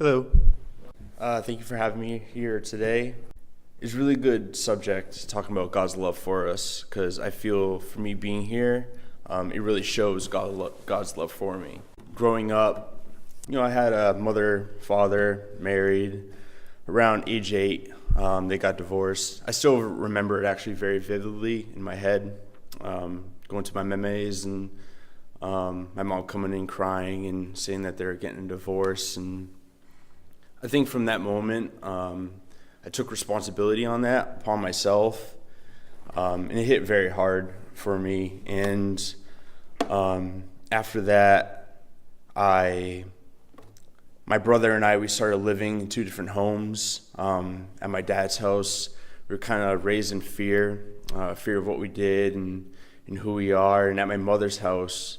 Hello. Thank you for having me here today. It's a really good subject talking about God's love for us because I feel for me being here, it really shows God's love for me. Growing up, I had a mother, father, married. Around age 8, they got divorced. I still remember it actually very vividly in my head, going to my memes and my mom coming in crying and saying that they're getting a divorce. And I think from that moment, I took responsibility on that upon myself, and it hit very hard for me. And after that, my brother and I, we started living in 2 different homes. At my dad's house, we were kind of raised in fear of what we did and who we are. And at my mother's house,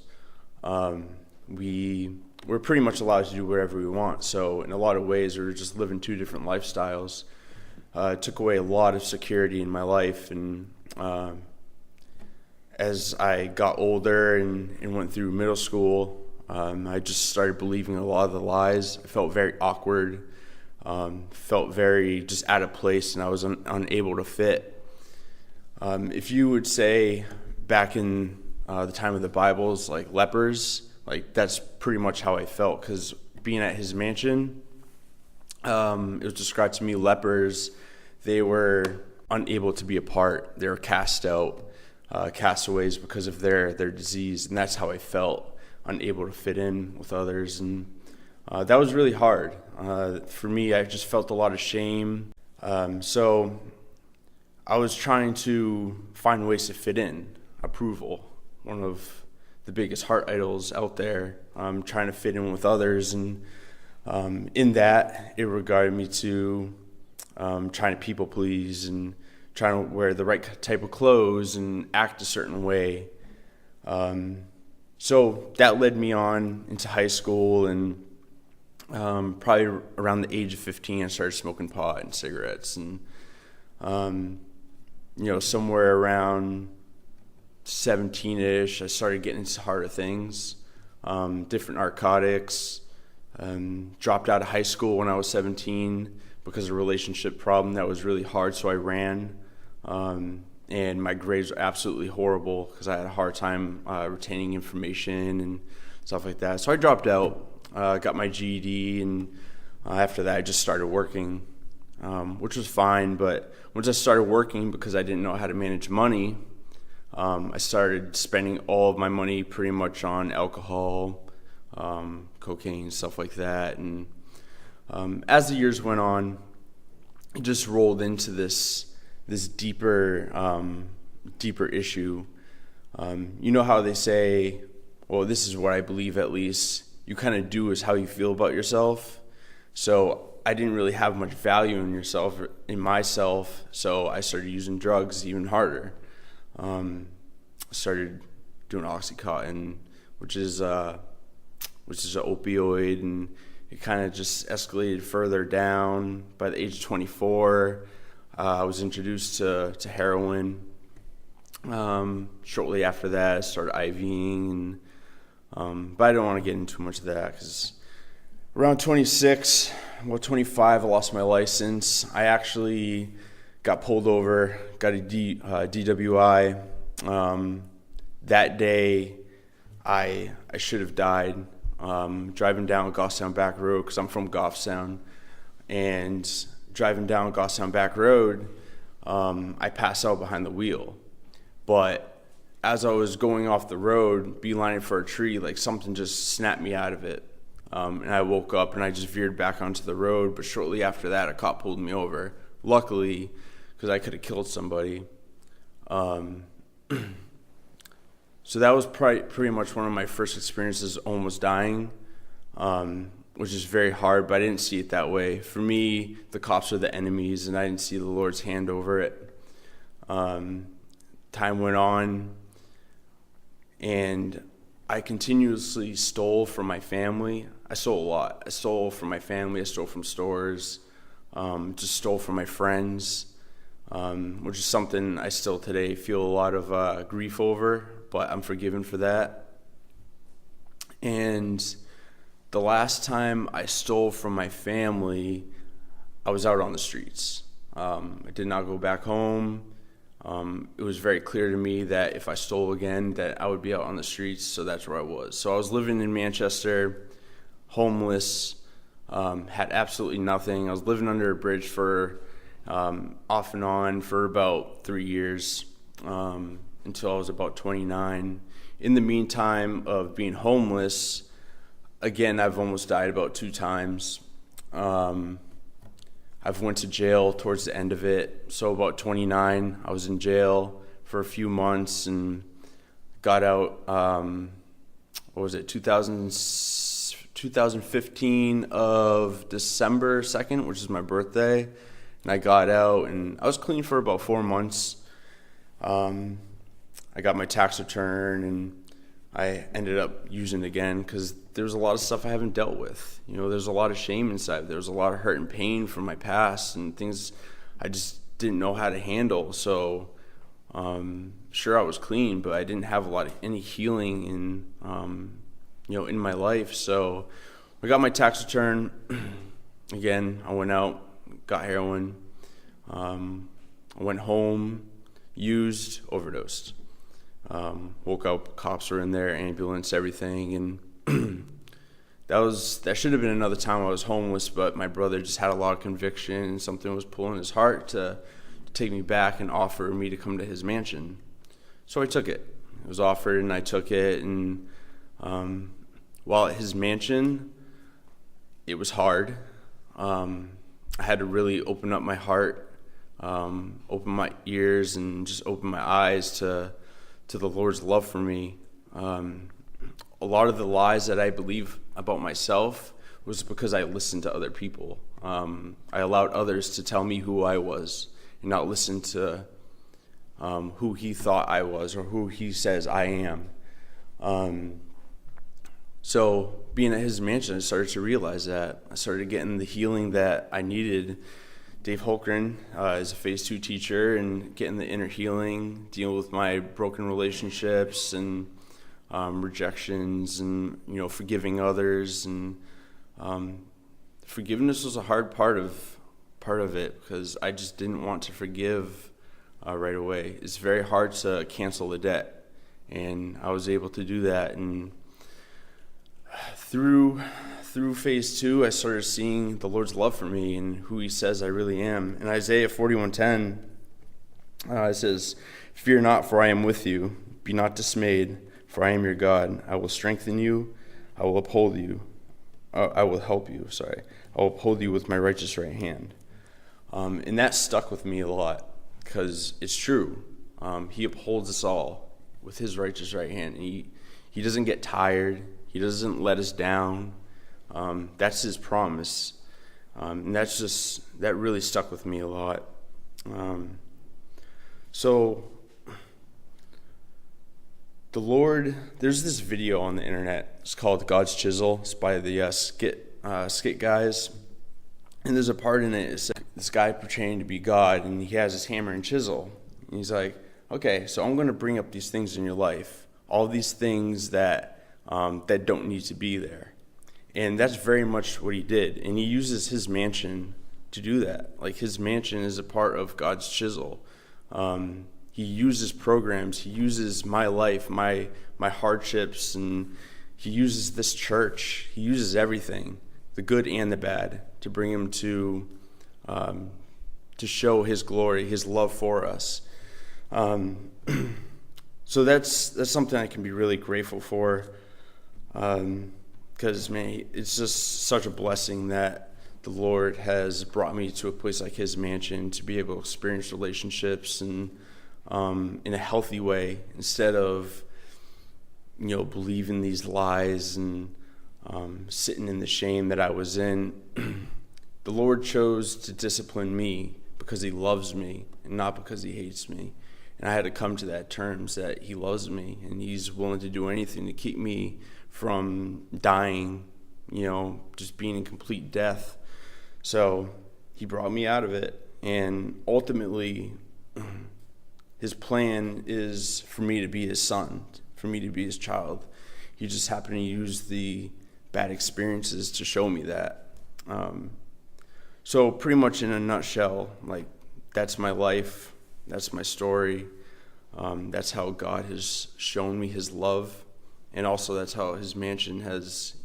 we're pretty much allowed to do whatever we want. So in a lot of ways, we were just living 2 different lifestyles. It took away a lot of security in my life. And as I got older and went through middle school, I just started believing a lot of the lies. I felt very awkward, felt very just out of place, and I was unable to fit. If you would say back in the time of the Bibles, like lepers, like that's pretty much how I felt, because being at his mansion, it was described to me, lepers, they were unable to be apart. They were cast out, castaways because of their disease, and that's how I felt. Unable to fit in with others, and that was really hard. For me, I just felt a lot of shame. So I was trying to find ways to fit in. Approval, one of the biggest heart idols out there. Trying to fit in with others, and in that, it regarded me to trying to people please and trying to wear the right type of clothes and act a certain way. So that led me on into high school, and probably around the age of 15, I started smoking pot and cigarettes. And, somewhere around 17-ish, I started getting into harder things, different narcotics. Dropped out of high school when I was 17 because of a relationship problem that was really hard, so I ran. And my grades were absolutely horrible because I had a hard time retaining information and stuff like that. So I dropped out, got my GED, and after that I just started working, which was fine. But once I started working, because I didn't know how to manage money, I started spending all of my money pretty much on alcohol, cocaine, stuff like that. And as the years went on, it just rolled into this deeper issue. You know how they say, well, this is what I believe at least, you kind of do is how you feel about yourself. So I didn't really have much value in myself, so I started using drugs even harder. Started doing Oxycontin, which is an opioid, and it kind of just escalated further down. By the age of 24, I was introduced to heroin. Shortly after that, I started IVing, but I don't want to get into too much of that because around 25, I lost my license. I actually got pulled over, got a DWI. That day, I should have died. Driving down Goffstown Back Road, because I'm from Goffstown, and driving down Goffstown Back Road, I passed out behind the wheel. But as I was going off the road, beelining for a tree, like something just snapped me out of it. And I woke up and I just veered back onto the road. But shortly after that, a cop pulled me over. Luckily, because I could have killed somebody. So that was pretty much one of my first experiences almost dying, which is very hard, but I didn't see it that way. For me, the cops are the enemies, and I didn't see the Lord's hand over it. Time went on, and I continuously stole from my family. I stole a lot. I stole from my family. I stole from stores. Just stole from my friends, which is something I still today feel a lot of grief over, but I'm forgiven for that. And The last time I stole from my family, I was out on the streets. I did not go back home. It was very clear to me that if I stole again, that I would be out on the streets, so that's where I was. So I was living in Manchester, homeless, had absolutely nothing. I was living under a bridge for off and on for about 3 years, until I was about 29. In the meantime of being homeless, again, I've almost died about 2 times. I've went to jail towards the end of it. So about 29, I was in jail for a few months and got out, 2015 of December 2nd, which is my birthday. And I got out and I was clean for about 4 months. I got my tax return and I ended up using it again because there's a lot of stuff I haven't dealt with. There's a lot of shame inside. There's a lot of hurt and pain from my past and things I just didn't know how to handle. So, sure, I was clean, but I didn't have any healing in my life. So I got my tax return. Again, I went out, got heroin. I went home, used, overdosed. Woke up, cops were in there, ambulance, everything, and that should have been another time I was homeless, but my brother just had a lot of conviction and something was pulling his heart to take me back and offer me to come to his mansion. So I took it. It was offered and I took it, and while at his mansion, it was hard. I had to really open up my heart, open my ears, and just open my eyes to the Lord's love for me. A lot of the lies that I believe about myself was because I listened to other people. I allowed others to tell me who I was and not listen to who he thought I was or who he says I am. So being at his mansion, I started to realize that. I started getting the healing that I needed. Dave Holgren is a Phase 2 teacher, and getting the inner healing, dealing with my broken relationships and rejections, and forgiving others. And forgiveness was a hard part of it because I just didn't want to forgive right away. It's very hard to cancel the debt, and I was able to do that. And through Phase 2, I started seeing the Lord's love for me and who he says I really am. In Isaiah 41:10, it says, "Fear not, for I am with you. Be not dismayed, for I am your God. I will strengthen you. I will uphold you. I will help you, I will uphold you with my righteous right hand." And that stuck with me a lot because it's true. He upholds us all with his righteous right hand. And he doesn't get tired. He doesn't let us down. That's his promise. And that really stuck with me a lot. So the Lord, there's this video on the internet. It's called God's Chisel. It's by the skit guys. And there's a part in it. It's this guy portraying to be God, and he has his hammer and chisel. And he's like, okay, so I'm going to bring up these things in your life, all these things that don't need to be there. And that's very much what he did. And he uses his mansion to do that. Like, his mansion is a part of God's chisel. He uses programs. He uses my life, my hardships, and he uses this church. He uses everything, the good and the bad, to bring him to show his glory, his love for us. So that's something I can be really grateful for. Because, man, it's just such a blessing that the Lord has brought me to a place like his mansion to be able to experience relationships and in a healthy way, instead of believing these lies and sitting in the shame that I was in. The Lord chose to discipline me because he loves me and not because he hates me. And I had to come to that terms that he loves me and he's willing to do anything to keep me from dying, just being in complete death. So he brought me out of it. And ultimately, his plan is for me to be his son, for me to be his child. He just happened to use the bad experiences to show me that. So pretty much in a nutshell, like, that's my life, that's my story. That's how God has shown me his love, and also that's how his mansion has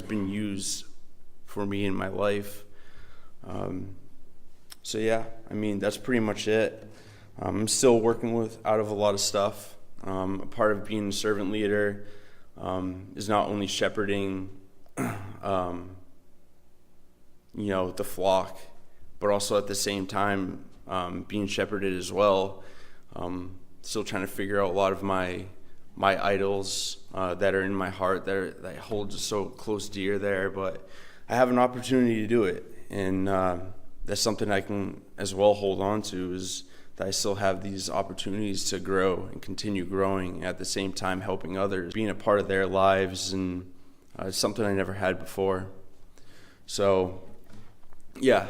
been used for me in my life. So yeah, I mean, that's pretty much it. I'm still working out of a lot of stuff. A part of being a servant leader is not only shepherding, the flock, but also at the same time being shepherded as well. Still trying to figure out a lot of my idols that are in my heart that I hold so close dear there, but I have an opportunity to do it, and that's something I can as well hold on to, is that I still have these opportunities to grow and continue growing, at the same time helping others, being a part of their lives, and it's something I never had before. So yeah,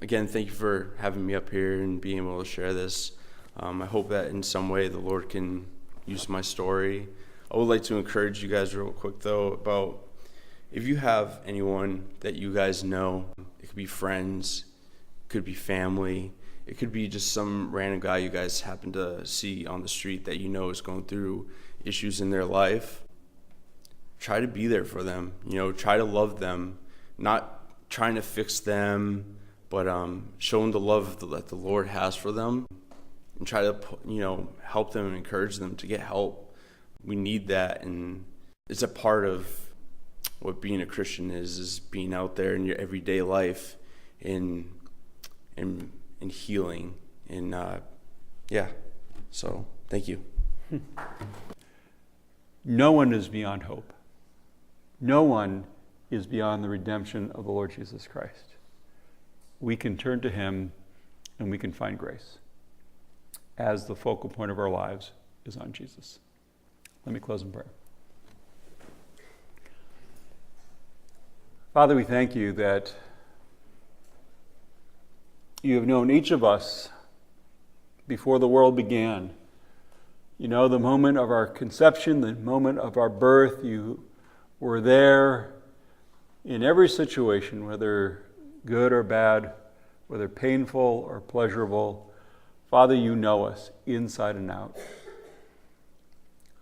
again, thank you for having me up here and being able to share this. I hope that in some way the Lord can use my story. I would like to encourage you guys real quick, though, about if you have anyone that you guys know, it could be friends, it could be family, it could be just some random guy you guys happen to see on the street that you know is going through issues in their life. Try to be there for them, try to love them, not trying to fix them, but show them the love that the Lord has for them, and try to, help them and encourage them to get help. We need that, and it's a part of what being a Christian is being out there in your everyday life and healing. And so thank you. No one is beyond hope. No one is beyond the redemption of the Lord Jesus Christ. We can turn to him and we can find grace, as the focal point of our lives is on Jesus. Let me close in prayer. Father, we thank you that you have known each of us before the world began. You know the moment of our conception, the moment of our birth. You were there in every situation, whether good or bad, whether painful or pleasurable. Father, you know us inside and out.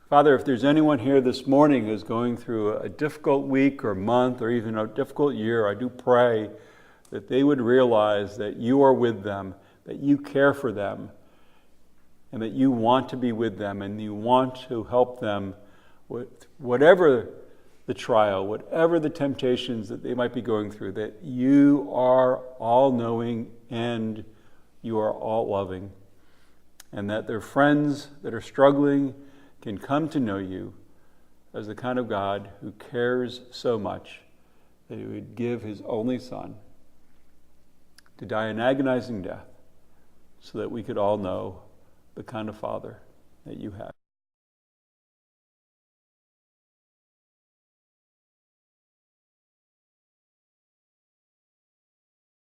Father, if there's anyone here this morning who's going through a difficult week or month or even a difficult year, I do pray that they would realize that you are with them, that you care for them, and that you want to be with them, and you want to help them with whatever the trial, whatever the temptations that they might be going through, that you are all-knowing and you are all-loving, and that their friends that are struggling can come to know you as the kind of God who cares so much that he would give his only Son to die an agonizing death so that we could all know the kind of Father that you have.